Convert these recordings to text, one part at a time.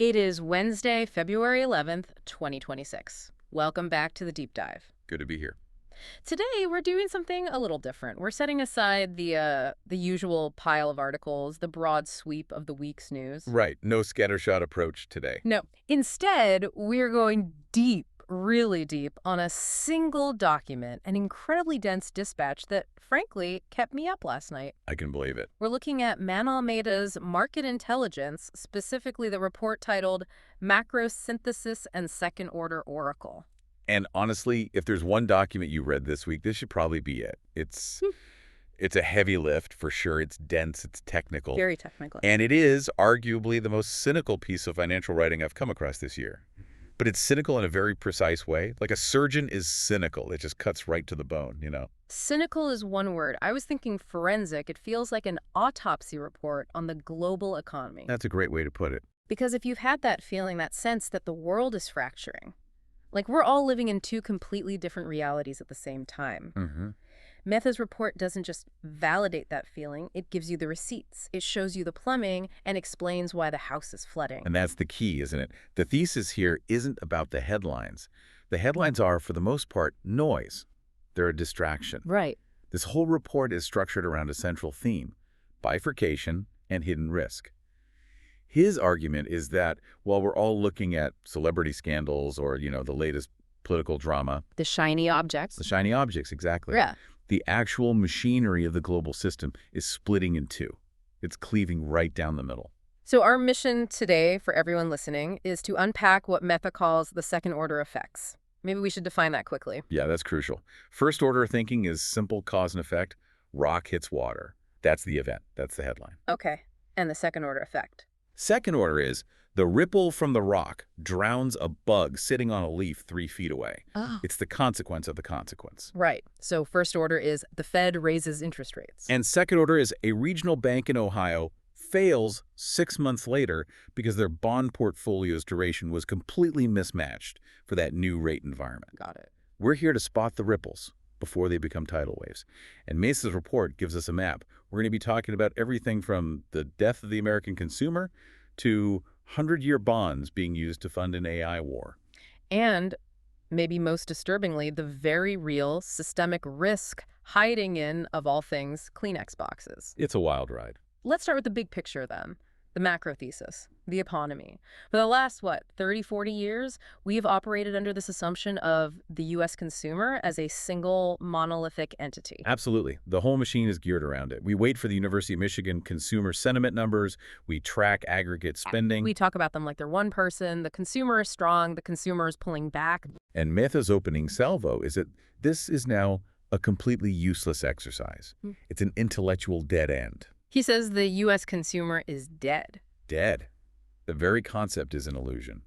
It is Wednesday, February 11th, 2026. Welcome back to the Deep Dive. Good to be here. Today, we're doing something a little different. We're setting aside the usual pile of articles, the broad sweep of the week's news. Right. No scattershot approach today. No. Instead, we're going deep, really deep, on a single document, an incredibly dense dispatch that, frankly, kept me up last night. I can believe it. We're looking at Manal Mehta's Market Intelligence, specifically the report titled Macro Synthesis and Second Order Oracle. And honestly, if there's one document you read this week, this should probably be it. It's a heavy lift for sure. It's dense. It's technical. Very technical. And it is arguably the most cynical piece of financial writing I've come across this year. But it's cynical in a very precise way. Like a surgeon is cynical. It just cuts right to the bone, you know? Cynical is one word. I was thinking forensic. It feels like an autopsy report on the global economy. That's a great way to put it. Because if you've had that feeling, that sense that the world is fracturing, like we're all living in two completely different realities at the same time. Mm-hmm. Mehta's report doesn't just validate that feeling, it gives you the receipts. It shows you the plumbing and explains why the house is flooding. And that's the key, isn't it? The thesis here isn't about the headlines. The headlines are, for the most part, noise. They're a distraction. Right. This whole report is structured around a central theme: bifurcation and hidden risk. His argument is that while we're all looking at celebrity scandals or, the latest political drama. The shiny objects. The shiny objects, exactly. Yeah. The actual machinery of the global system is splitting in two. It's cleaving right down the middle. So our mission today, for everyone listening, is to unpack what Mehta calls the second order effects. Maybe we should define that quickly. Yeah, that's crucial. First order thinking is simple cause and effect. Rock hits water. That's the event. That's the headline. Okay. And the second order effect? Second order is the ripple from the rock drowns a bug sitting on a leaf 3 feet away. Oh. It's the consequence of the consequence. Right. So first order is the Fed raises interest rates. And second order is a regional bank in Ohio fails 6 months later because their bond portfolio's duration was completely mismatched for that new rate environment. Got it. We're here to spot the ripples before they become tidal waves. And Mesa's report gives us a map. We're going to be talking about everything from the death of the American consumer to 100-year bonds being used to fund an AI war. And, maybe most disturbingly, the very real systemic risk hiding in, of all things, Kleenex boxes. It's a wild ride. Let's start with the big picture then. The macro thesis, the economy. For the last, 30, 40 years, we've operated under this assumption of the U.S. consumer as a single monolithic entity. Absolutely. The whole machine is geared around it. We wait for the University of Michigan consumer sentiment numbers. We track aggregate spending. We talk about them like they're one person. The consumer is strong. The consumer is pulling back. And Mehta's opening salvo is that this is now a completely useless exercise. It's an intellectual dead end. He says the U.S. consumer is dead. Dead. The very concept is an illusion.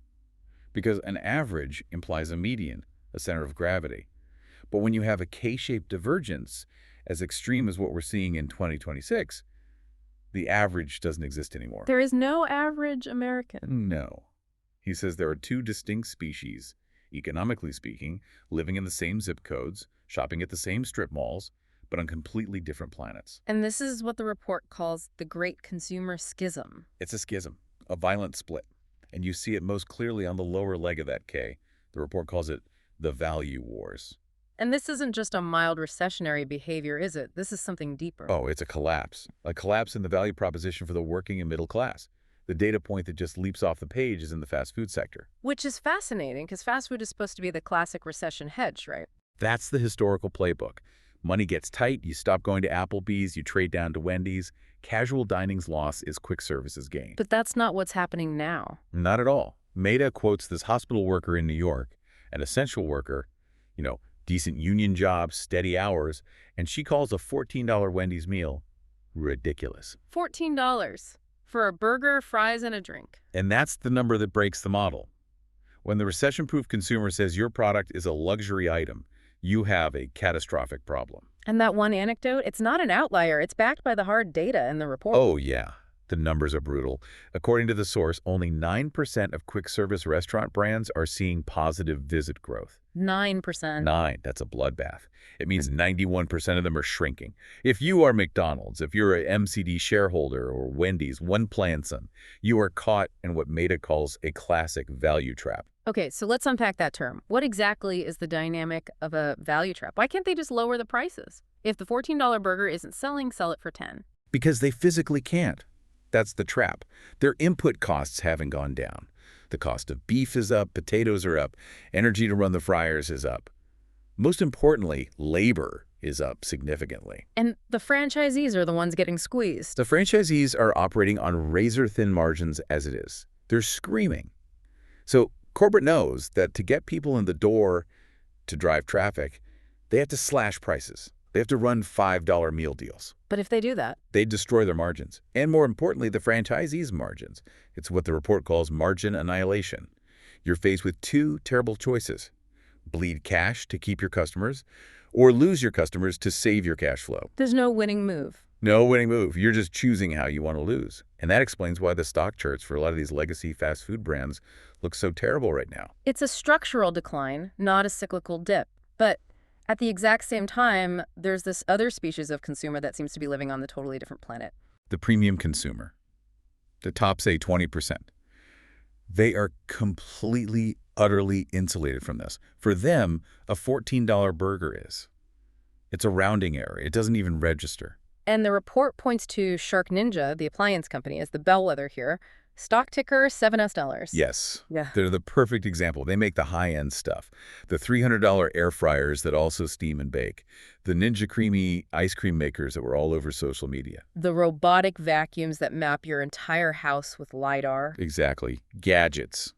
Because an average implies a median, a center of gravity. But when you have a K-shaped divergence as extreme as what we're seeing in 2026, the average doesn't exist anymore. There is no average American. No. He says there are two distinct species, economically speaking, living in the same zip codes, shopping at the same strip malls, but on completely different planets. And this is what the report calls the Great Consumer Schism. It's a schism, a violent split. And you see it most clearly on the lower leg of that K. The report calls it the value wars. And this isn't just a mild recessionary behavior, is it? This is something deeper. Oh, it's a collapse in the value proposition for the working and middle class. The data point that just leaps off the page is in the fast food sector. Which is fascinating, because fast food is supposed to be the classic recession hedge, right? That's the historical playbook. Money gets tight, you stop going to Applebee's, you trade down to Wendy's. Casual dining's loss is quick service's gain. But that's not what's happening now. Not at all. Mehta quotes this hospital worker in New York, an essential worker, decent union job, steady hours, and she calls a $14 Wendy's meal ridiculous. $14 for a burger, fries, and a drink. And that's the number that breaks the model. When the recession-proof consumer says your product is a luxury item, you have a catastrophic problem. And that one anecdote, it's not an outlier. It's backed by the hard data in the report. Oh, yeah. The numbers are brutal. According to the source, only 9% of quick-service restaurant brands are seeing positive visit growth. 9%. 9, that's a bloodbath. It means 91% of them are shrinking. If you are McDonald's, if you're a MCD shareholder or Wendy's, one Planson, you are caught in what Mehta calls a classic value trap. Okay, so let's unpack that term. What exactly is the dynamic of a value trap? Why can't they just lower the prices? If the $14 burger isn't selling, sell it for 10. Because they physically can't. That's the trap. Their input costs haven't gone down. The cost of beef is up, potatoes are up, energy to run the fryers is up. Most importantly, labor is up significantly. And the franchisees are the ones getting squeezed. The franchisees are operating on razor-thin margins as it is. They're screaming. So corporate knows that to get people in the door to drive traffic, they have to slash prices. They have to run $5 meal deals. But if they do that, They destroy their margins. And more importantly, the franchisees' margins. It's what the report calls margin annihilation. You're faced with two terrible choices. Bleed cash to keep your customers, or lose your customers to save your cash flow. there's no winning move. No winning move. You're just choosing how you want to lose. And that explains why the stock charts for a lot of these legacy fast food brands look so terrible right now. It's a structural decline, not a cyclical dip. But at the exact same time, there's this other species of consumer that seems to be living on the totally different planet. The premium consumer, the top, say, 20%, they are completely, utterly insulated from this. For them, a $14 burger is. It's a rounding error. It doesn't even register. And the report points to Shark Ninja, the appliance company, as the bellwether here. Stock ticker, $7. Yes. Yeah. They're the perfect example. They make the high-end stuff. The $300 air fryers that also steam and bake. The Ninja Creamy ice cream makers that were all over social media. The robotic vacuums that map your entire house with LiDAR. Exactly. Gadgets.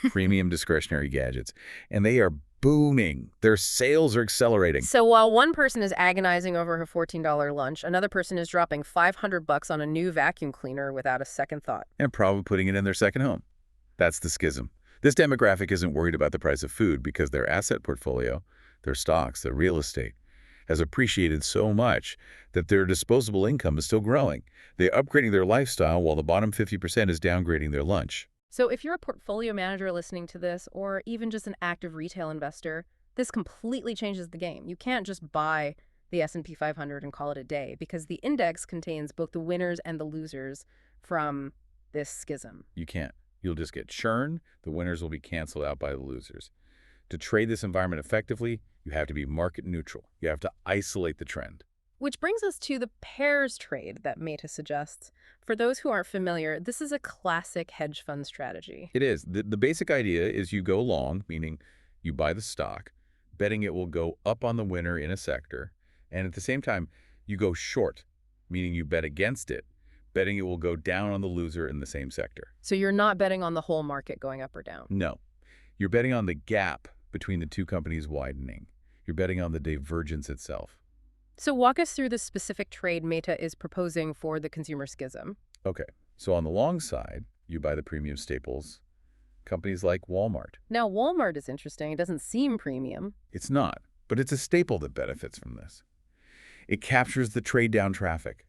Premium discretionary gadgets. And they are booming. Their sales are accelerating. So while one person is agonizing over her $14 lunch, another person is dropping $500 on a new vacuum cleaner without a second thought. And probably putting it in their second home. That's the schism. This demographic isn't worried about the price of food because their asset portfolio, their stocks, their real estate, has appreciated so much that their disposable income is still growing. They're upgrading their lifestyle while the bottom 50% is downgrading their lunch. So if you're a portfolio manager listening to this, or even just an active retail investor, this completely changes the game. You can't just buy the S&P 500 and call it a day, because the index contains both the winners and the losers from this schism. You can't. You'll just get churn. The winners will be canceled out by the losers. To trade this environment effectively, you have to be market neutral. You have to isolate the trend. Which brings us to the pairs trade that Mehta suggests. For those who aren't familiar, this is a classic hedge fund strategy. It is. The basic idea is you go long, meaning you buy the stock, betting it will go up on the winner in a sector, and at the same time, you go short, meaning you bet against it, betting it will go down on the loser in the same sector. So you're not betting on the whole market going up or down. No. You're betting on the gap between the two companies widening. You're betting on the divergence itself. So walk us through the specific trade Mehta is proposing for the consumer schism. Okay, so on the long side, you buy the premium staples, companies like Walmart. Now, Walmart is interesting. It doesn't seem premium. It's not, but it's a staple that benefits from this. It captures the trade-down traffic.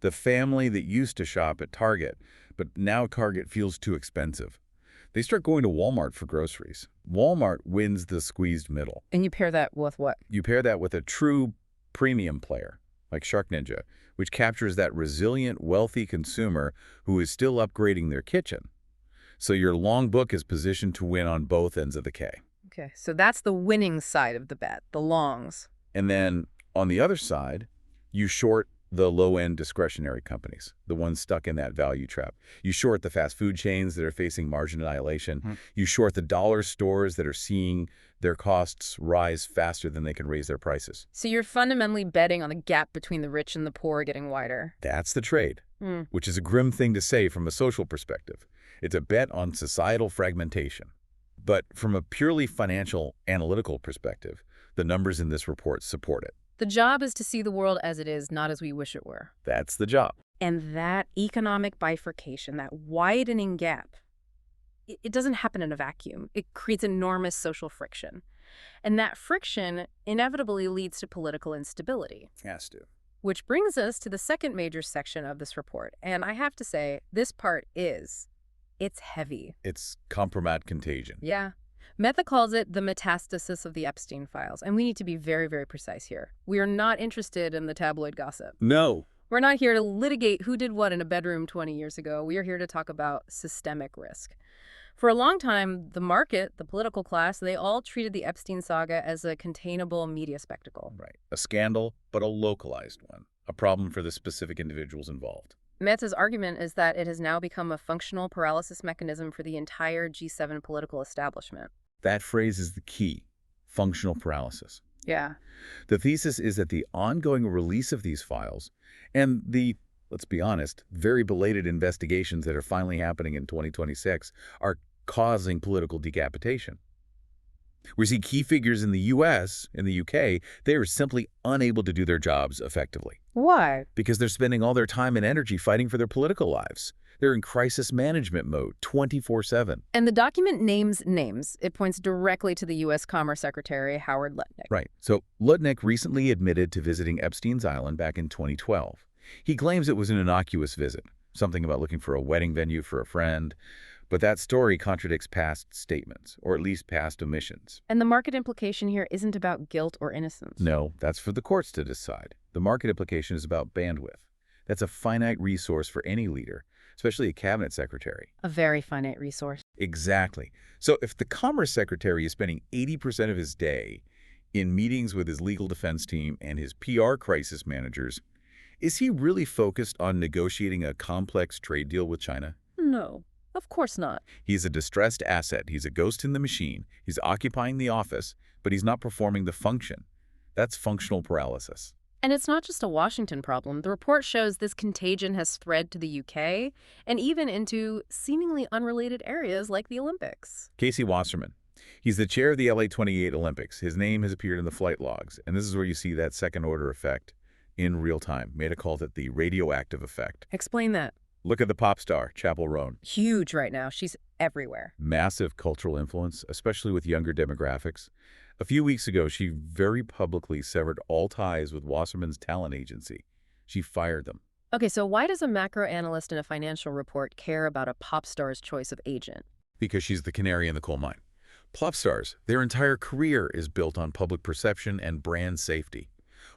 The family that used to shop at Target, but now Target feels too expensive. They start going to Walmart for groceries. Walmart wins the squeezed middle. And you pair that with what? You pair that with a true premium player, like Shark Ninja, which captures that resilient, wealthy consumer who is still upgrading their kitchen. So your long book is positioned to win on both ends of the K. Okay, so that's the winning side of the bet, the longs. And then on the other side, you short the low-end discretionary companies, the ones stuck in that value trap. You short the fast food chains that are facing margin annihilation. You short the dollar stores that are seeing their costs rise faster than they can raise their prices. So you're fundamentally betting on the gap between the rich and the poor getting wider. That's the trade, which is a grim thing to say from a social perspective. It's a bet on societal fragmentation. But from a purely financial, analytical perspective, the numbers in this report support it. The job is to see the world as it is, not as we wish it were. That's the job. And that economic bifurcation, that widening gap, it doesn't happen in a vacuum. It creates enormous social friction. And that friction inevitably leads to political instability. Has to. Which brings us to the second major section of this report. And I have to say, this part it's heavy. It's compromat contagion. Yeah. Mehta calls it the metastasis of the Epstein files. And we need to be very, very precise here. We are not interested in the tabloid gossip. No. We're not here to litigate who did what in a bedroom 20 years ago. We are here to talk about systemic risk. For a long time, the market, the political class, they all treated the Epstein saga as a containable media spectacle. Right. A scandal, but a localized one. A problem for the specific individuals involved. Mehta's argument is that it has now become a functional paralysis mechanism for the entire G7 political establishment. That phrase is the key. Functional paralysis. Yeah. The thesis is that the ongoing release of these files and the, let's be honest, very belated investigations that are finally happening in 2026 are causing political decapitation. We see key figures in the U.S., in the U.K., they are simply unable to do their jobs effectively. Why? Because they're spending all their time and energy fighting for their political lives. They're in crisis management mode 24/7. And the document names names. It points directly to the U.S. Commerce Secretary Howard Lutnick. Right. So Lutnick recently admitted to visiting Epstein's Island back in 2012. He claims it was an innocuous visit, something about looking for a wedding venue for a friend. But that story contradicts past statements, or at least past omissions. And the market implication here isn't about guilt or innocence. No, that's for the courts to decide. The market implication is about bandwidth. That's a finite resource for any leader, especially a cabinet secretary. A very finite resource. Exactly. So if the Commerce Secretary is spending 80% of his day in meetings with his legal defense team and his PR crisis managers, is he really focused on negotiating a complex trade deal with China? No, of course not. He's a distressed asset. He's a ghost in the machine. He's occupying the office, but he's not performing the function. That's functional paralysis. And it's not just a Washington problem. The report shows this contagion has spread to the UK and even into seemingly unrelated areas like the Olympics. Casey Wasserman. He's the chair of the LA 28 Olympics. His name has appeared in the flight logs, and this is where you see that second-order effect in real time. Mehta called it the radioactive effect. Explain that. Look at the pop star, Chappell Roan. Huge right now. She's everywhere. Massive cultural influence, especially with younger demographics. A few weeks ago, she very publicly severed all ties with Wasserman's talent agency. She fired them. Okay, so why does a macro analyst in a financial report care about a pop star's choice of agent? Because she's the canary in the coal mine. Pop stars, their entire career is built on public perception and brand safety.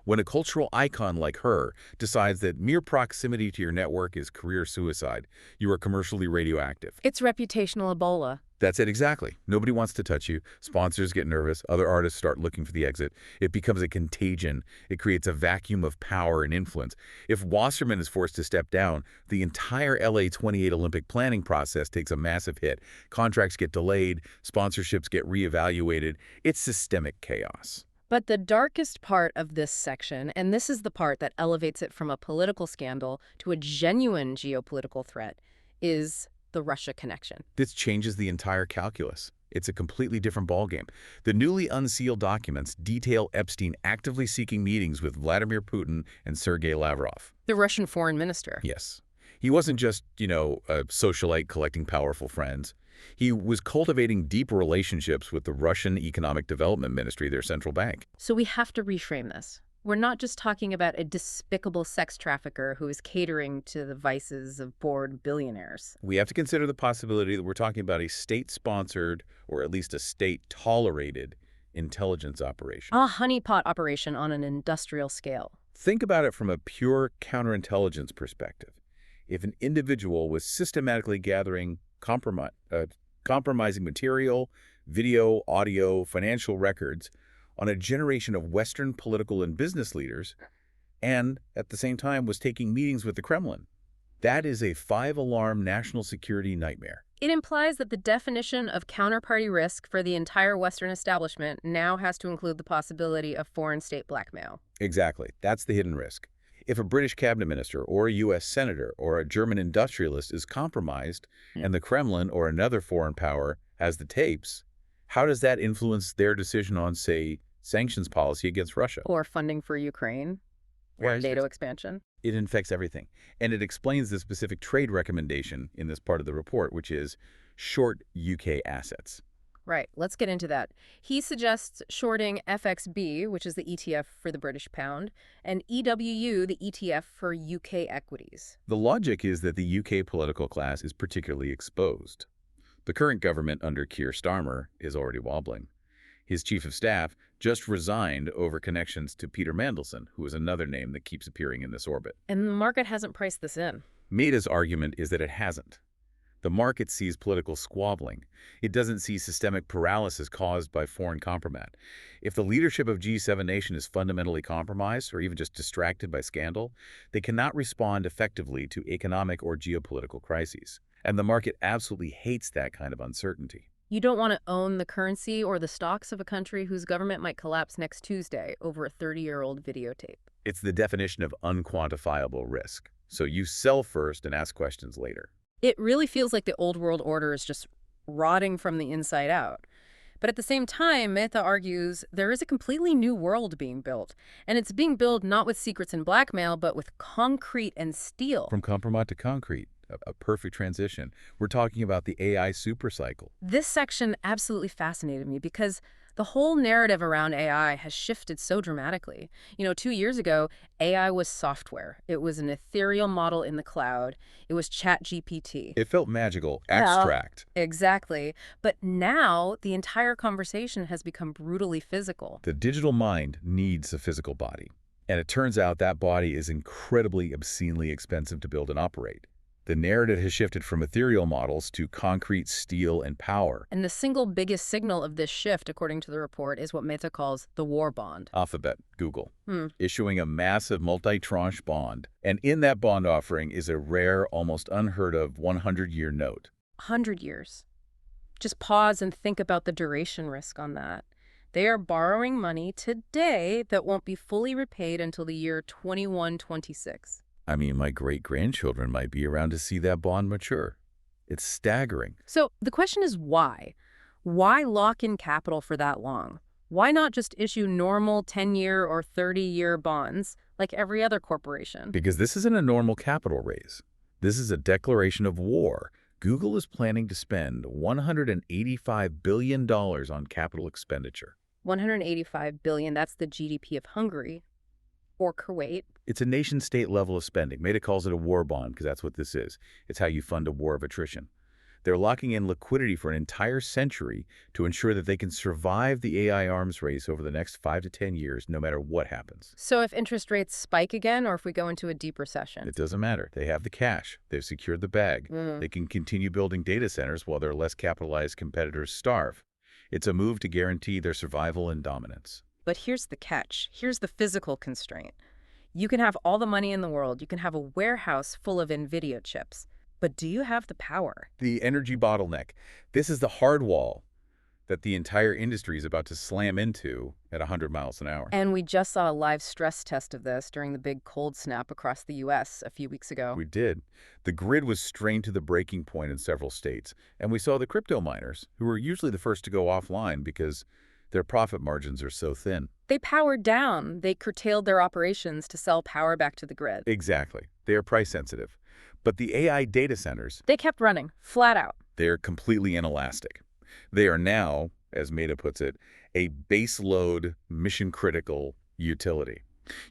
When a cultural icon like her decides that mere proximity to your network is career suicide, you are commercially radioactive. It's reputational Ebola. That's it exactly. Nobody wants to touch you. Sponsors get nervous. Other artists start looking for the exit. It becomes a contagion. It creates a vacuum of power and influence. If Wasserman is forced to step down, the entire LA 28 Olympic planning process takes a massive hit. Contracts get delayed. Sponsorships get reevaluated. It's systemic chaos. But the darkest part of this section, and this is the part that elevates it from a political scandal to a genuine geopolitical threat, is the Russia connection. This changes the entire calculus. It's a completely different ballgame. The newly unsealed documents detail Epstein actively seeking meetings with Vladimir Putin and Sergei Lavrov. The Russian foreign minister. Yes. He wasn't just, a socialite collecting powerful friends. He was cultivating deep relationships with the Russian Economic Development Ministry, their central bank. So we have to reframe this. We're not just talking about a despicable sex trafficker who is catering to the vices of bored billionaires. We have to consider the possibility that we're talking about a state-sponsored, or at least a state-tolerated, intelligence operation. A honeypot operation on an industrial scale. Think about it from a pure counterintelligence perspective. If an individual was systematically gathering compromising material, video, audio, financial records on a generation of Western political and business leaders, and at the same time was taking meetings with the Kremlin, that is a 5-alarm national security nightmare. It implies that the definition of counterparty risk for the entire Western establishment now has to include the possibility of foreign state blackmail. Exactly. That's the hidden risk. If a British cabinet minister or a U.S. senator or a German industrialist is compromised and the Kremlin or another foreign power has the tapes, how does that influence their decision on, say, sanctions policy against Russia? Or funding for Ukraine? Or NATO expansion? It infects everything. And it explains the specific trade recommendation in this part of the report, which is short UK assets. Right, let's get into that. He suggests shorting FXB, which is the ETF for the British pound, and EWU, the ETF for UK equities. The logic is that the UK political class is particularly exposed. The current government under Keir Starmer is already wobbling. His chief of staff just resigned over connections to Peter Mandelson, who is another name that keeps appearing in this orbit. And the market hasn't priced this in. Mehta's argument is that it hasn't. The market sees political squabbling. It doesn't see systemic paralysis caused by foreign compromat. If the leadership of G7 nation is fundamentally compromised or even just distracted by scandal, they cannot respond effectively to economic or geopolitical crises. And the market absolutely hates that kind of uncertainty. You don't want to own the currency or the stocks of a country whose government might collapse next Tuesday over a 30-year-old videotape. It's the definition of unquantifiable risk. So you sell first and ask questions later. It really feels like the old world order is just rotting from the inside out. But at the same time, Mehta argues there is a completely new world being built. And it's being built not with secrets and blackmail, but with concrete and steel. From compromat to concrete, a perfect transition. We're talking about the AI supercycle. This section absolutely fascinated me because the whole narrative around AI has shifted so dramatically. 2 years ago, AI was software. It was an ethereal model in the cloud. It was ChatGPT. It felt magical, abstract. Exactly. But now the entire conversation has become brutally physical. The digital mind needs a physical body. And it turns out that body is incredibly obscenely expensive to build and operate. The narrative has shifted from ethereal models to concrete, steel, and power. And the single biggest signal of this shift, according to the report, is what Mehta calls the war bond. Alphabet, Google, issuing a massive multi-tranche bond. And in that bond offering is a rare, almost unheard of 100-year note. 100 years. Just pause and think about the duration risk on that. They are borrowing money today that won't be fully repaid until the year 2126. I mean, my great-grandchildren might be around to see that bond mature. It's staggering. So the question is why? Why lock in capital for that long? Why not just issue normal 10-year or 30-year bonds like every other corporation? Because this isn't a normal capital raise. This is a declaration of war. Google is planning to spend $185 billion on capital expenditure. $185 billion, that's the GDP of Hungary or Kuwait. It's a nation-state level of spending. Mehta calls it a war bond because that's what this is. It's how you fund a war of attrition. They're locking in liquidity for an entire century to ensure that they can survive the AI arms race over the next 5 to 10 years, no matter what happens. So if interest rates spike again, or if we go into a deep recession? It doesn't matter. They have the cash. They've secured the bag. They can continue building data centers while their less capitalized competitors starve. It's a move to guarantee their survival and dominance. But here's the catch. Here's the physical constraint. You can have all the money in the world. You can have a warehouse full of NVIDIA chips. But do you have the power? The energy bottleneck. This is the hard wall that the entire industry is about to slam into at 100 miles an hour. And we just saw a live stress test of this during the big cold snap across the U.S. a few weeks ago. We did. The grid was strained to the breaking point in several states. And we saw the crypto miners, who were usually the first to go offline because their profit margins are so thin. They powered down. They curtailed their operations to sell power back to the grid. Exactly. They are price sensitive. But the AI data centers, they kept running, flat out. They're completely inelastic. They are now, as Mehta puts it, a base load, mission-critical utility.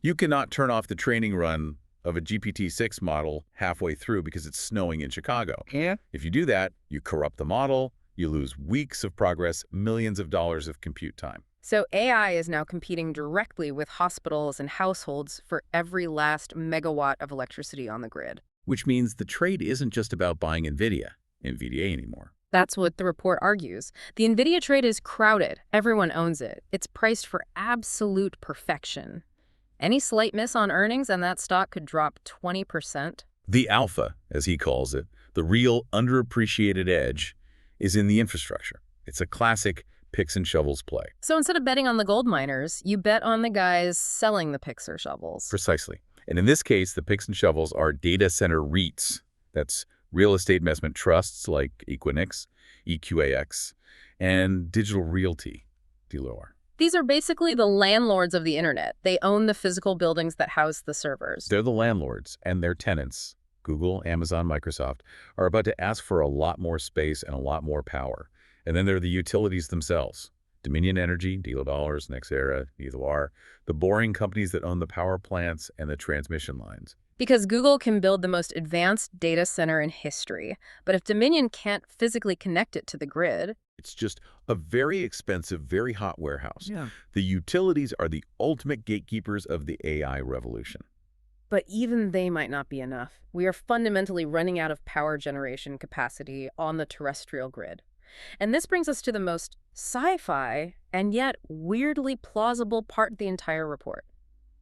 You cannot turn off the training run of a GPT-6 model halfway through because it's snowing in Chicago. Yeah. If you do that, you corrupt the model, you lose weeks of progress, millions of dollars of compute time. So AI is now competing directly with hospitals and households for every last megawatt of electricity on the grid. Which means the trade isn't just about buying NVIDIA anymore. That's what the report argues. The NVIDIA trade is crowded. Everyone owns it. It's priced for absolute perfection. Any slight miss on earnings and that stock could drop 20%. The alpha, as he calls it, the real underappreciated edge, is in the infrastructure. It's a classic picks and shovels play. So instead of betting on the gold miners, you bet on the guys selling the picks or shovels. Precisely. And in this case, the picks and shovels are data center REITs. That's real estate investment trusts like Equinix, EQAX, and Digital Realty, DLOR. These are basically the landlords of the internet. They own the physical buildings that house the servers. They're the landlords, and their tenants Google, Amazon, Microsoft, are about to ask for a lot more space and a lot more power. And then there are the utilities themselves. Dominion Energy, Deal Dollars, Nexera, Either, the boring companies that own the power plants and the transmission lines. Because Google can build the most advanced data center in history, but if Dominion can't physically connect it to the grid. It's just a very expensive, very hot warehouse. Yeah. The utilities are the ultimate gatekeepers of the AI revolution. But even they might not be enough. We are fundamentally running out of power generation capacity on the terrestrial grid. And this brings us to the most sci-fi and yet weirdly plausible part of the entire report.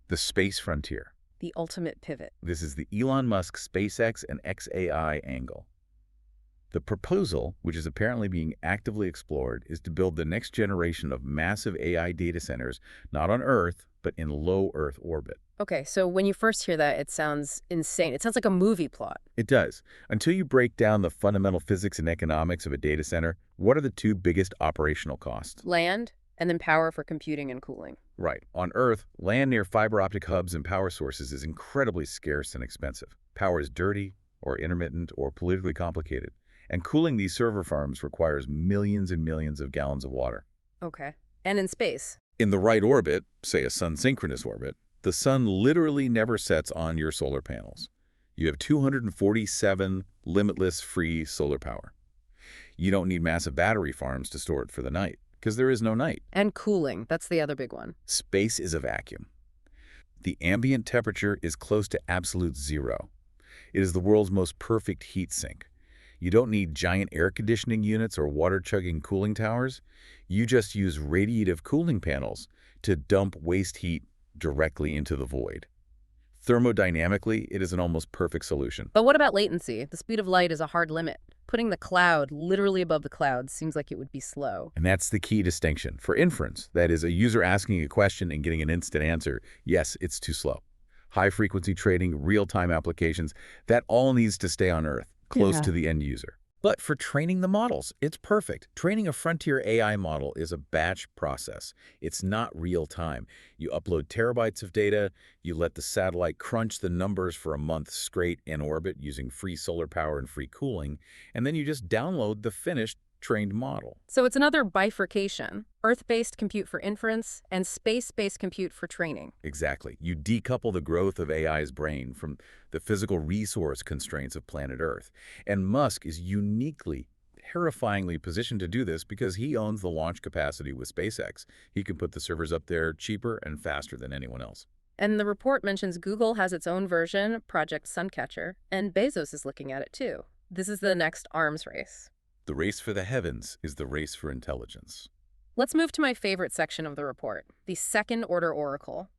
The space frontier. The ultimate pivot. This is the Elon Musk SpaceX and XAI angle. The proposal, which is apparently being actively explored, is to build the next generation of massive AI data centers, not on Earth, but in low Earth orbit. Okay, so when you first hear that, it sounds insane. It sounds like a movie plot. It does. Until you break down the fundamental physics and economics of a data center, what are the two biggest operational costs? Land, and then power for computing and cooling. Right. On Earth, land near fiber optic hubs and power sources is incredibly scarce and expensive. Power is dirty, or intermittent, or politically complicated. And cooling these server farms requires millions and millions of gallons of water. Okay. And in space? In the right orbit, say a sun-synchronous orbit, the sun literally never sets on your solar panels. You have 247 limitless free solar power. You don't need massive battery farms to store it for the night, because there is no night. And cooling, that's the other big one. Space is a vacuum. The ambient temperature is close to absolute zero. It is the world's most perfect heat sink. You don't need giant air conditioning units or water-chugging cooling towers. You just use radiative cooling panels to dump waste heat directly into the void. Thermodynamically, it is an almost perfect solution. But what about latency? The speed of light is a hard limit. Putting the cloud literally above the clouds seems like it would be slow. And that's the key distinction. For inference, that is, a user asking a question and getting an instant answer, yes, it's too slow. High-frequency trading, real-time applications, that all needs to stay on Earth, close to the end user. But for training the models, it's perfect. Training a frontier AI model is a batch process. It's not real time. You upload terabytes of data, you let the satellite crunch the numbers for a month straight in orbit using free solar power and free cooling, and then you just download the finished trained model. So it's another bifurcation. Earth-based compute for inference and space-based compute for training. Exactly. You decouple the growth of AI's brain from the physical resource constraints of planet Earth. And Musk is uniquely, terrifyingly positioned to do this because he owns the launch capacity with SpaceX. He can put the servers up there cheaper and faster than anyone else. And the report mentions Google has its own version, Project Suncatcher, and Bezos is looking at it too. This is the next arms race. The race for the heavens is the race for intelligence. Let's move to my favorite section of the report, the second-order oracle.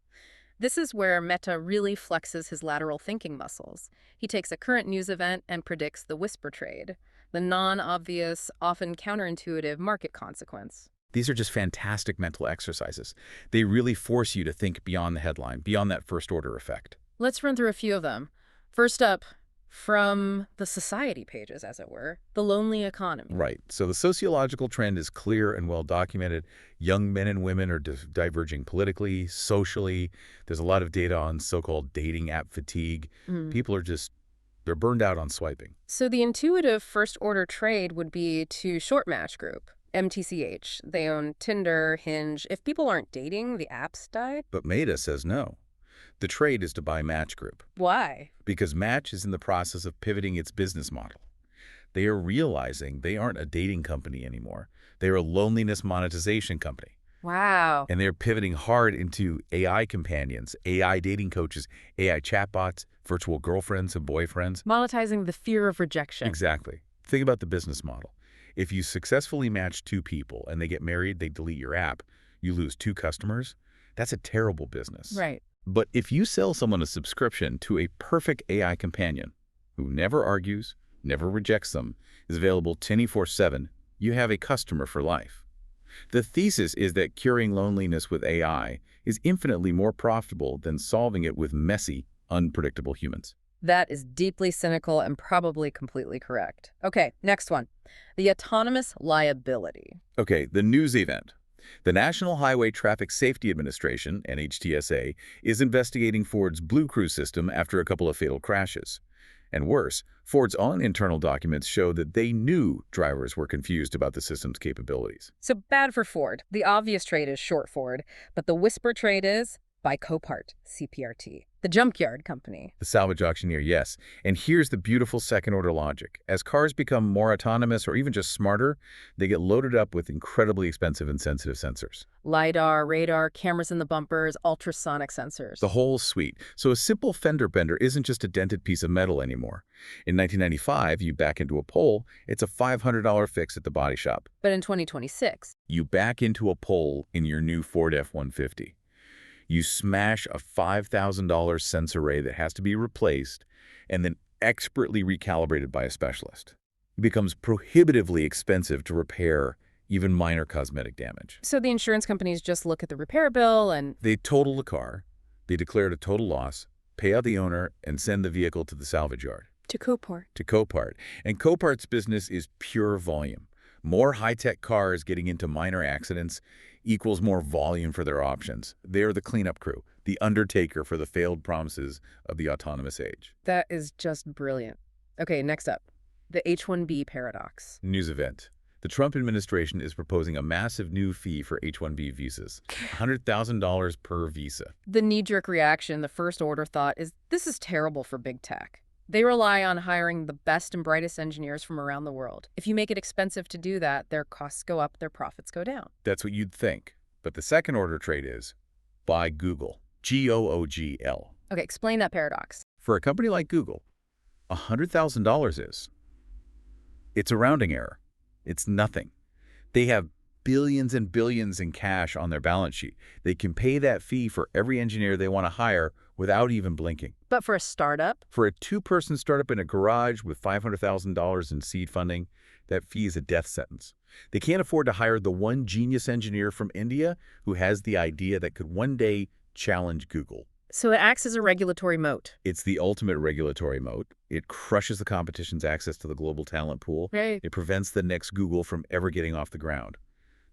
This is where Mehta really flexes his lateral thinking muscles. He takes a current news event and predicts the whisper trade, the non-obvious, often counterintuitive market consequence. These are just fantastic mental exercises. They really force you to think beyond the headline, beyond that first-order effect. Let's run through a few of them. First up, from the society pages, as it were, the lonely economy. Right. So the sociological trend is clear and well documented. Young men and women are diverging politically, socially. There's a lot of data on so-called dating app fatigue. People are they're burned out on swiping. So the intuitive first-order trade would be to short Match Group, MTCH. They own Tinder, Hinge. If people aren't dating, the apps die. But Mehta says no. The trade is to buy Match Group. Why? Because Match is in the process of pivoting its business model. They are realizing they aren't a dating company anymore. They are a loneliness monetization company. Wow. And they're pivoting hard into AI companions, AI dating coaches, AI chatbots, virtual girlfriends and boyfriends. Monetizing the fear of rejection. Exactly. Think about the business model. If you successfully match two people and they get married, they delete your app, you lose two customers. That's a terrible business. Right. But if you sell someone a subscription to a perfect AI companion who never argues, never rejects them, is available 24/7, you have a customer for life. The thesis is that curing loneliness with AI is infinitely more profitable than solving it with messy, unpredictable humans. That is deeply cynical and probably completely correct. Okay, next one. The autonomous liability. Okay, the news event. The National Highway Traffic Safety Administration, NHTSA, is investigating Ford's Blue Crew system after a couple of fatal crashes. And worse, Ford's own internal documents show that they knew drivers were confused about the system's capabilities. So bad for Ford. The obvious trade is short Ford, but the whisper trade is by Copart, CPRT, the junkyard company. The salvage auctioneer, yes. And here's the beautiful second-order logic. As cars become more autonomous or even just smarter, they get loaded up with incredibly expensive and sensitive sensors. LiDAR, radar, cameras in the bumpers, ultrasonic sensors. The whole suite. So a simple fender bender isn't just a dented piece of metal anymore. In 1995, you back into a pole, it's a $500 fix at the body shop. But in 2026, You back into a pole in your new Ford F-150. You smash a $5,000 sensor array that has to be replaced and then expertly recalibrated by a specialist. It becomes prohibitively expensive to repair even minor cosmetic damage. so the insurance companies just look at the repair bill and They total the car, they declare it a total loss, pay out the owner, and send the vehicle to the salvage yard, to Copart. to Copart. And Copart's business is pure volume. More high-tech cars getting into minor accidents equals more volume for their options. They're the cleanup crew, the undertaker for the failed promises of the autonomous age. That is just brilliant. Okay, next up, the H-1B paradox. News event. The Trump administration is proposing a massive new fee for H-1B visas, $100,000 per visa. The knee-jerk reaction, the first-order thought is, this is terrible for big tech. They rely on hiring the best and brightest engineers from around the world. If you make it expensive to do that, their costs go up, their profits go down. That's what you'd think. But the second-order trade is buy Google, G-O-O-G-L. Okay, explain that paradox. For a company like Google, $100,000 is. It's a rounding error. It's nothing. They have billions and billions in cash on their balance sheet. They can pay that fee for every engineer they want to hire without even blinking. But for a startup, For a two-person startup in a garage with $500,000 in seed funding, that fee is a death sentence. They can't afford to hire the one genius engineer from India who has the idea that could one day challenge Google. so it acts as a regulatory moat. It's the ultimate regulatory moat. It crushes the competition's access to the global talent pool. Right. It prevents the next Google from ever getting off the ground.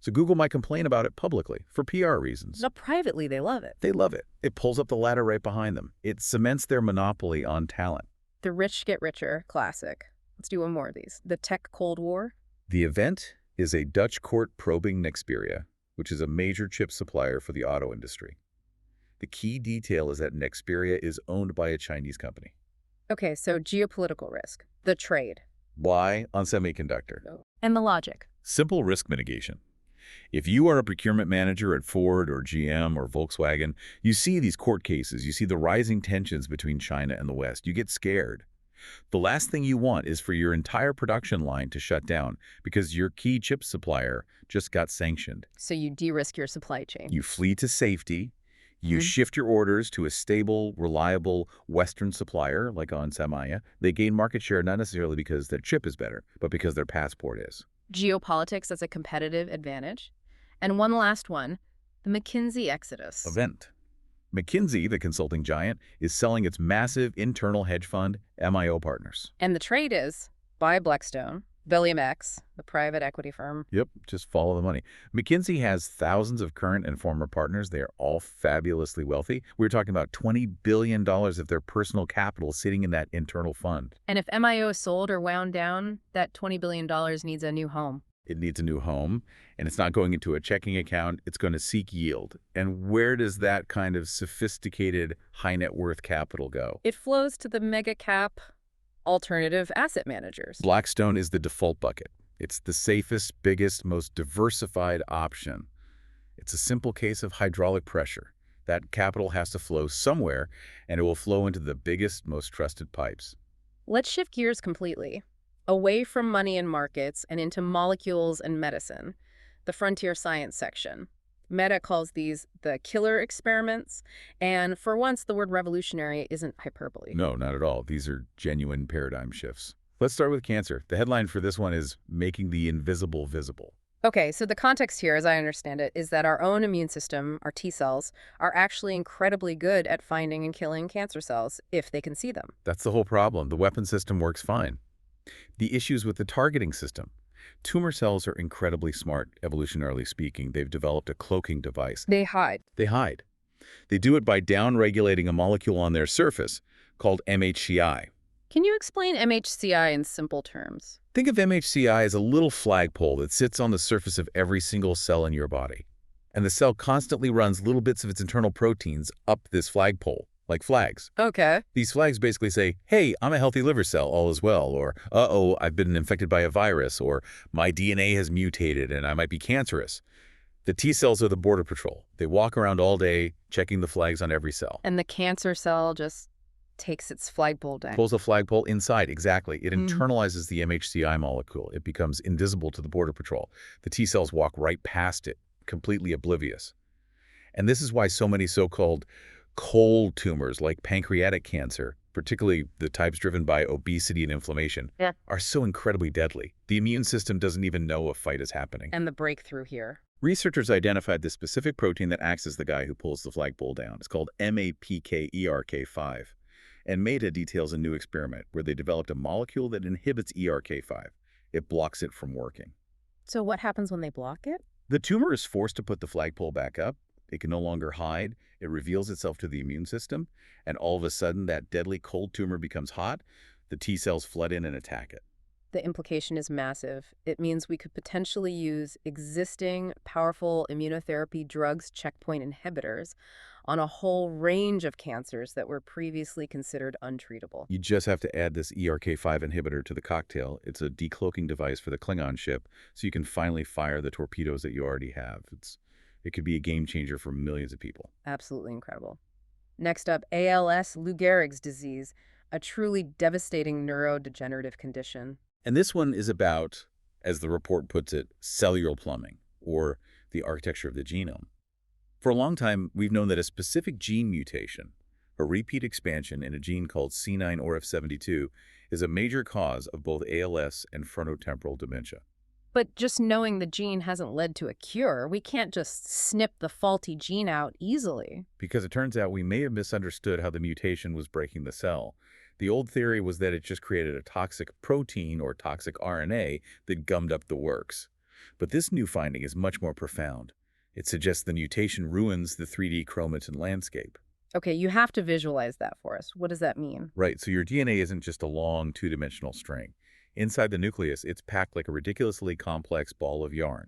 So Google might complain about it publicly for PR reasons. Now, privately, they love it. They love it. It pulls up the ladder right behind them. It cements their monopoly on talent. The rich get richer, classic. Let's do one more of these. The tech Cold War. The event is a Dutch court probing Nexperia, which is a major chip supplier for the auto industry. The key detail is that Nexperia is owned by a Chinese company. Okay, so geopolitical risk. The trade. Why? On semiconductor. And the logic. Simple risk mitigation. If you are a procurement manager at Ford or GM or Volkswagen, you see these court cases, you see the rising tensions between China and the West. You get scared. The last thing you want is for your entire production line to shut down because your key chip supplier just got sanctioned. So you de-risk your supply chain. You flee to safety. You shift your orders to a stable, reliable Western supplier like onsemi. They gain market share not necessarily because their chip is better, but because their passport is. Geopolitics as a competitive advantage. And one last one, the McKinsey exodus. Event. McKinsey, the consulting giant, is selling its massive internal hedge fund, MIO Partners. And the trade is by Blackstone, William X, the private equity firm. Yep, just follow the money. McKinsey has thousands of current and former partners. They are all fabulously wealthy. We're talking about $20 billion of their personal capital sitting in that internal fund. And if MIO is sold or wound down, that $20 billion needs a new home. It needs a new home, and it's not going into a checking account. It's going to seek yield. And where does that kind of sophisticated high net worth capital go? It flows to the mega cap alternative asset managers. Blackstone is the default bucket. It's the safest, biggest, most diversified option. It's a simple case of hydraulic pressure. That capital has to flow somewhere, and it will flow into the biggest, most trusted pipes. Let's shift gears completely, away from money and markets and into molecules and medicine, the frontier science section. Mehta calls these the killer experiments, and for once, the word revolutionary isn't hyperbole. No, not at all. These are genuine paradigm shifts. Let's start with cancer. The headline for this one is Making the Invisible Visible. Okay, so the context here, as I understand it, is that our own immune system, our T cells, are actually incredibly good at finding and killing cancer cells if they can see them. That's the whole problem. The weapon system works fine. The issues with the targeting system. Tumor cells are incredibly smart, evolutionarily speaking. They've developed a cloaking device. They hide. They hide. They do it by downregulating a molecule on their surface called MHCI. Can you explain MHCI in simple terms? Think of MHCI as a little flagpole that sits on the surface of every single cell in your body. And the cell constantly runs little bits of its internal proteins up this flagpole, like flags. Okay. These flags basically say, hey, I'm a healthy liver cell, all is well, or uh-oh, I've been infected by a virus, or my DNA has mutated and I might be cancerous. The T cells are the border patrol. They walk around all day checking the flags on every cell. And the cancer cell just takes its flagpole down. Pulls the flagpole inside, exactly. It internalizes the MHCI molecule. It becomes invisible to the border patrol. The T cells walk right past it, completely oblivious. And this is why so many so-called cold tumors like pancreatic cancer, particularly the types driven by obesity and inflammation, are so incredibly deadly. The immune system doesn't even know a fight is happening. And the breakthrough here. Researchers identified this specific protein that acts as the guy who pulls the flagpole down. It's called MAPK-ERK5. And Mehta details a new experiment where they developed a molecule that inhibits ERK5. It blocks it from working. So what happens when they block it? The tumor is forced to put the flagpole back up. It can no longer hide. It reveals itself to the immune system. And all of a sudden, that deadly cold tumor becomes hot. The T cells flood in and attack it. The implication is massive. It means we could potentially use existing powerful immunotherapy drugs, checkpoint inhibitors, on a whole range of cancers that were previously considered untreatable. You just have to add this ERK5 inhibitor to the cocktail. It's a decloaking device for the Klingon ship, so you can finally fire the torpedoes that you already have. It could be a game changer for millions of people. Absolutely incredible. Next up, ALS, Lou Gehrig's disease, a truly devastating neurodegenerative condition. And this one is about, as the report puts it, cellular plumbing, or the architecture of the genome. For a long time, we've known that a specific gene mutation, a repeat expansion in a gene called C9orf72, is a major cause of both ALS and frontotemporal dementia. But just knowing the gene hasn't led to a cure. We can't just snip the faulty gene out easily. Because it turns out we may have misunderstood how the mutation was breaking the cell. The old theory was that it just created a toxic protein or toxic RNA that gummed up the works. But this new finding is much more profound. It suggests the mutation ruins the 3D chromatin landscape. Okay, you have to visualize that for us. What does that mean? Right, so your DNA isn't just a long two-dimensional string. Inside the nucleus, it's packed like a ridiculously complex ball of yarn.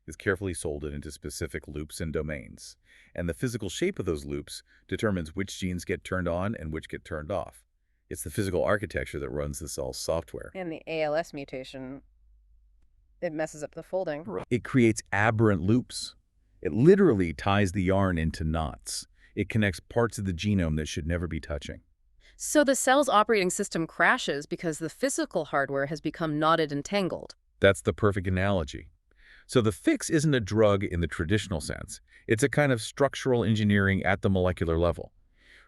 It's carefully soldered into specific loops and domains. And the physical shape of those loops determines which genes get turned on and which get turned off. It's the physical architecture that runs the cell's software. And the ALS mutation, it messes up the folding. It creates aberrant loops. It literally ties the yarn into knots. It connects parts of the genome that should never be touching. So the cell's operating system crashes because the physical hardware has become knotted and tangled. That's the perfect analogy. So the fix isn't a drug in the traditional sense. It's a kind of structural engineering at the molecular level.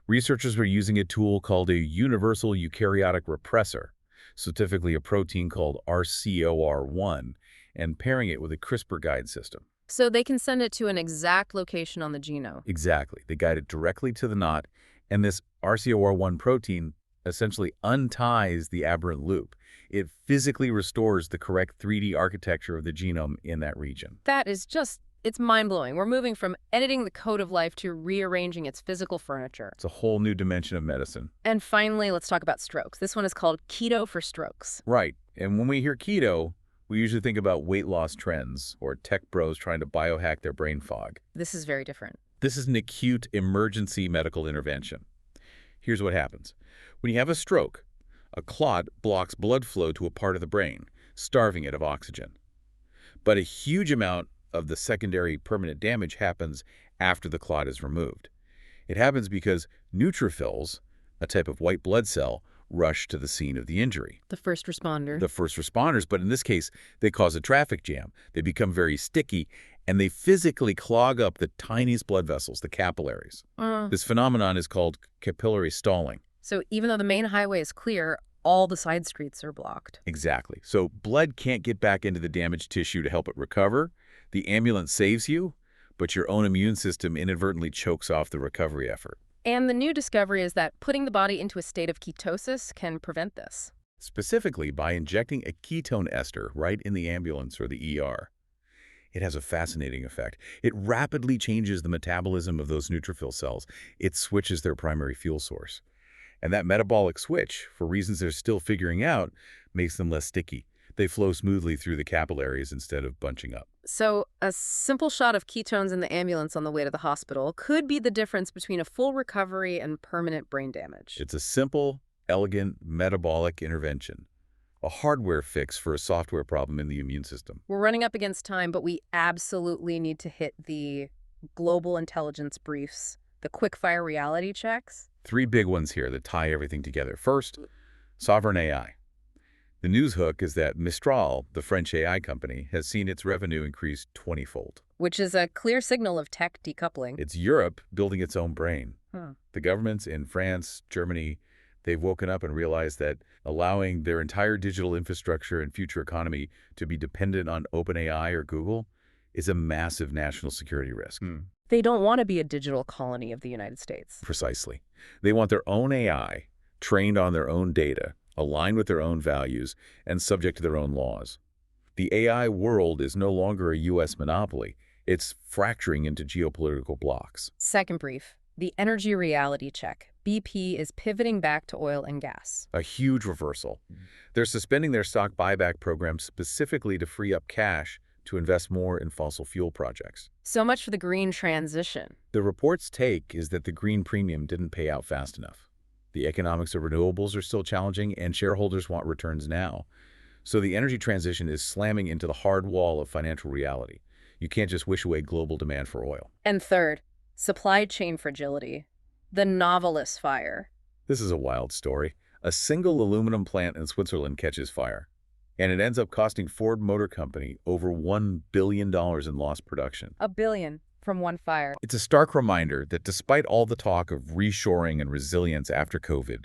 Researchers were using a tool called a universal eukaryotic repressor, specifically a protein called RCOR1, and pairing it with a CRISPR guide system. So they can send it to an exact location on the genome. Exactly. They guide it directly to the knot, and this RCOR1 protein essentially unties the aberrant loop. It physically restores the correct 3D architecture of the genome in that region. That is just, it's mind-blowing. We're moving from editing the code of life to rearranging its physical furniture. It's a whole new dimension of medicine. And finally, let's talk about strokes. This one is called keto for strokes. Right. And when we hear keto, we usually think about weight loss trends or tech bros trying to biohack their brain fog. This is very different. This is an acute emergency medical intervention. Here's what happens. When you have a stroke, a clot blocks blood flow to a part of the brain, starving it of oxygen. But a huge amount of the secondary permanent damage happens after the clot is removed. It happens because neutrophils, a type of white blood cell, rush to the scene of the injury. The first responder. The first responders, but in this case, they cause a traffic jam. They become very sticky, and they physically clog up the tiniest blood vessels, the capillaries. This phenomenon is called capillary stalling. So even though the main highway is clear, all the side streets are blocked. Exactly. So blood can't get back into the damaged tissue to help it recover. The ambulance saves you, but your own immune system inadvertently chokes off the recovery effort. And the new discovery is that putting the body into a state of ketosis can prevent this. Specifically by injecting a ketone ester right in the ambulance or the ER. It has a fascinating effect. It rapidly changes the metabolism of those neutrophil cells. It switches their primary fuel source. And that metabolic switch, for reasons they're still figuring out, makes them less sticky. They flow smoothly through the capillaries instead of bunching up. So a simple shot of ketones in the ambulance on the way to the hospital could be the difference between a full recovery and permanent brain damage. It's a simple, elegant, metabolic intervention. A hardware fix for a software problem in the immune system. We're running up against time, but we absolutely need to hit the global intelligence briefs, the quick-fire reality checks. 3 big ones here that tie everything together. First, sovereign AI. The news hook is that Mistral, the French AI company, has seen its revenue increase 20-fold. Which is a clear signal of tech decoupling. It's Europe building its own brain. Huh. The governments in France, Germany, they've woken up and realized that allowing their entire digital infrastructure and future economy to be dependent on OpenAI or Google is a massive national security risk. They don't want to be a digital colony of the United States. Precisely. They want their own AI, trained on their own data, aligned with their own values, and subject to their own laws. The AI world is no longer a U.S. monopoly. It's fracturing into geopolitical blocks. Second brief, the energy reality check. BP is pivoting back to oil and gas. A huge reversal. They're suspending their stock buyback program specifically to free up cash to invest more in fossil fuel projects. So much for the green transition. The report's take is that the green premium didn't pay out fast enough. The economics of renewables are still challenging, and shareholders want returns now. So the energy transition is slamming into the hard wall of financial reality. You can't just wish away global demand for oil. And third, supply chain fragility. The novelist fire. This is a wild story. A single aluminum plant in Switzerland catches fire, and it ends up costing Ford Motor Company over $1 billion in lost production. $1 billion from one fire. It's a stark reminder that despite all the talk of reshoring and resilience after COVID,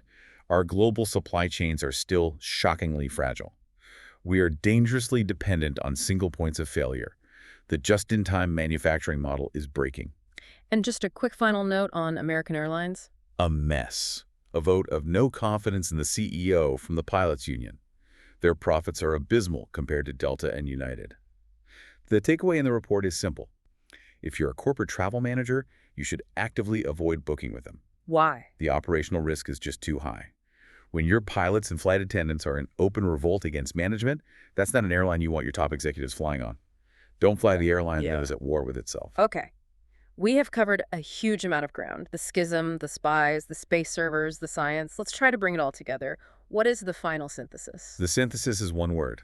our global supply chains are still shockingly fragile. We are dangerously dependent on single points of failure. The just-in-time manufacturing model is breaking. And just a quick final note on American Airlines. A mess. A vote of no confidence in the CEO from the pilots' union. Their profits are abysmal compared to Delta and United. The takeaway in the report is simple. If you're a corporate travel manager, you should actively avoid booking with them. Why? The operational risk is just too high. When your pilots and flight attendants are in open revolt against management, that's not an airline you want your top executives flying on. Don't fly the airline that is at war with itself. Okay. We have covered a huge amount of ground. The schism, the spies, the space servers, the science. Let's try to bring it all together. What is the final synthesis? The synthesis is one word.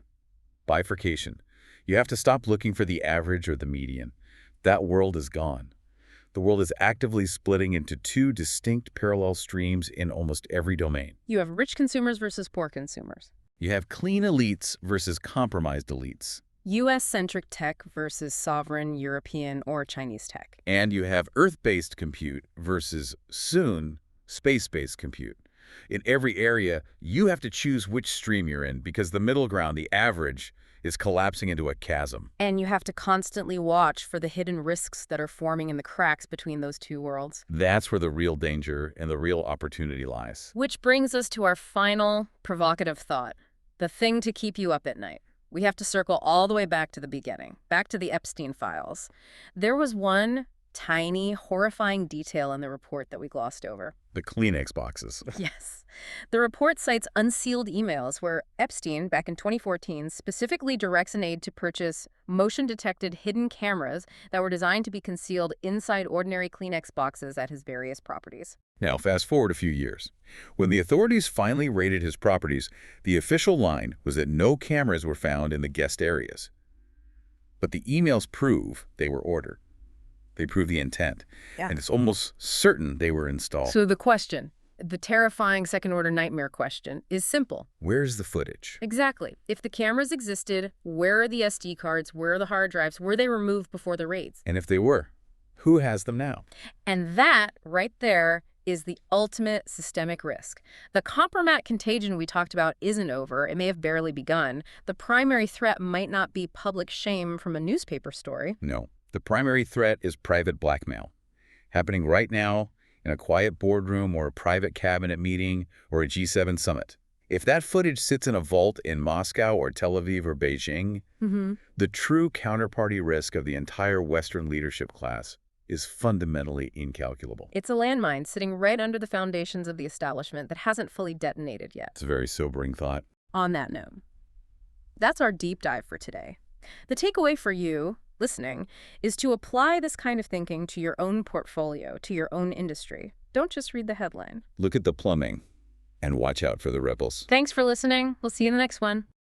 Bifurcation. You have to stop looking for the average or the median. That world is gone. The world is actively splitting into 2 distinct parallel streams in almost every domain. You have rich consumers versus poor consumers. You have clean elites versus compromised elites. U.S.-centric tech versus sovereign European or Chinese tech. And you have Earth-based compute versus, soon, space-based compute. In every area, you have to choose which stream you're in because the middle ground, the average, is collapsing into a chasm. And you have to constantly watch for the hidden risks that are forming in the cracks between those two worlds. That's where the real danger and the real opportunity lies. Which brings us to our final provocative thought, the thing to keep you up at night. We have to circle all the way back to the beginning, back to the Epstein files. There was one tiny, horrifying detail in the report that we glossed over. The Kleenex boxes. Yes. The report cites unsealed emails where Epstein, back in 2014, specifically directs an aide to purchase motion-detected hidden cameras that were designed to be concealed inside ordinary Kleenex boxes at his various properties. Now, fast forward a few years. When the authorities finally raided his properties, the official line was that no cameras were found in the guest areas. But the emails prove they were ordered. They prove the intent. Yeah. And it's almost certain they were installed. So the question, the terrifying second-order nightmare question, is simple. Where's the footage? Exactly. If the cameras existed, where are the SD cards? Where are the hard drives? Were they removed before the raids? And if they were, who has them now? And that, right there, is the ultimate systemic risk. The compromat contagion we talked about isn't over. It may have barely begun. The primary threat might not be public shame from a newspaper story. No. The primary threat is private blackmail, happening right now in a quiet boardroom or a private cabinet meeting or a G7 summit. If that footage sits in a vault in Moscow or Tel Aviv or Beijing, the true counterparty risk of the entire Western leadership class is fundamentally incalculable. It's a landmine sitting right under the foundations of the establishment that hasn't fully detonated yet. It's a very sobering thought. On that note, that's our deep dive for today. The takeaway for you, listening, is to apply this kind of thinking to your own portfolio, to your own industry. Don't just read the headline. Look at the plumbing and watch out for the ripples. Thanks for listening. We'll see you in the next one.